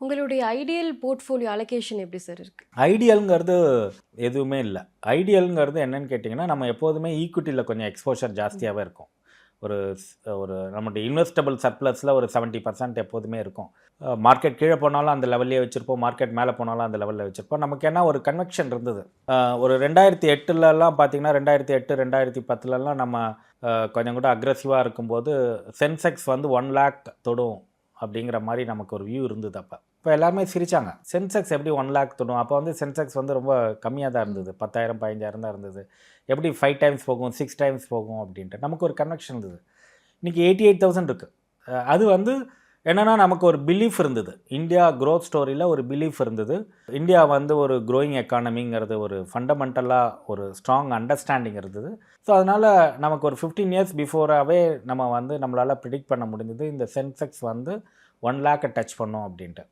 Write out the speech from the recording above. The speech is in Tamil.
உங்களுடைய ஐடியல் போர்ட்ஃபோலியோ அலோகேஷன் எப்படி சார் இருக்கு? ஐடியல்ங்கிறது எதுவுமே இல்லை. ஐடியல்ங்கிறது என்னன்னு கேட்டிங்கன்னா, நம்ம எப்போதுமே ஈக்விட்டியில் கொஞ்சம் எக்ஸ்போஷர் ஜாஸ்தியாகவே இருக்கும். ஒரு ஒரு நம்மளுடைய இன்வெஸ்டபிள் சர்ப்ளஸில் ஒரு 70% எப்போதுமே இருக்கும். மார்க்கெட் கீழே போனாலும் அந்த லெவல்லே வச்சுருப்போம், மார்க்கெட் மேலே போனாலும் அந்த லெவலில் வச்சுருப்போம். நமக்கு என்ன ஒரு கன்வெக்ஷன் இருந்தது. ஒரு 2008லலாம் பார்த்தீங்கன்னா 2008 2010லலாம் நம்ம கொஞ்சம் கூட அக்ரெசிவாக இருக்கும்போது சென்செக்ஸ் வந்து 1 lakh தொடும் அப்படிங்கிற மாதிரி நமக்கு ஒரு வியூ இருந்தது. இப்போ எல்லாருமே சிரித்தாங்க, சென்செக்ஸ் எப்படி 1 lakh தொடும்? அப்போ வந்து சென்செக்ஸ் வந்து ரொம்ப கம்மியாக தான் இருந்தது, 10,000 15,000 தான் இருந்தது. எப்படி 5 times போகும், 6 times போகும் அப்படின்ட்டு நமக்கு ஒரு கன்வெக்ஷன் இருந்தது. இன்றைக்கி 88,000 இருக்குது. அது வந்து என்னென்னா நமக்கு ஒரு பிலீஃப் இருந்தது, இந்தியா க்ரோத் ஸ்டோரியில் ஒரு பிலீஃப் இருந்தது. இந்தியா வந்து ஒரு க்ரோயிங் எக்கானமிங்கிறது ஒரு ஃபண்டமெண்டலாக ஒரு ஸ்ட்ராங் அண்டர்ஸ்டாண்டிங் இருந்தது. ஸோ அதனால் நமக்கு ஒரு 15 years பிஃபோராகவே நம்ம வந்து நம்மளால் ப்ரிடிக்ட் பண்ண முடிஞ்சது இந்த சென்செக்ஸ் வந்து 1 lakh டச் பண்ணோம் அப்படின்ட்டு.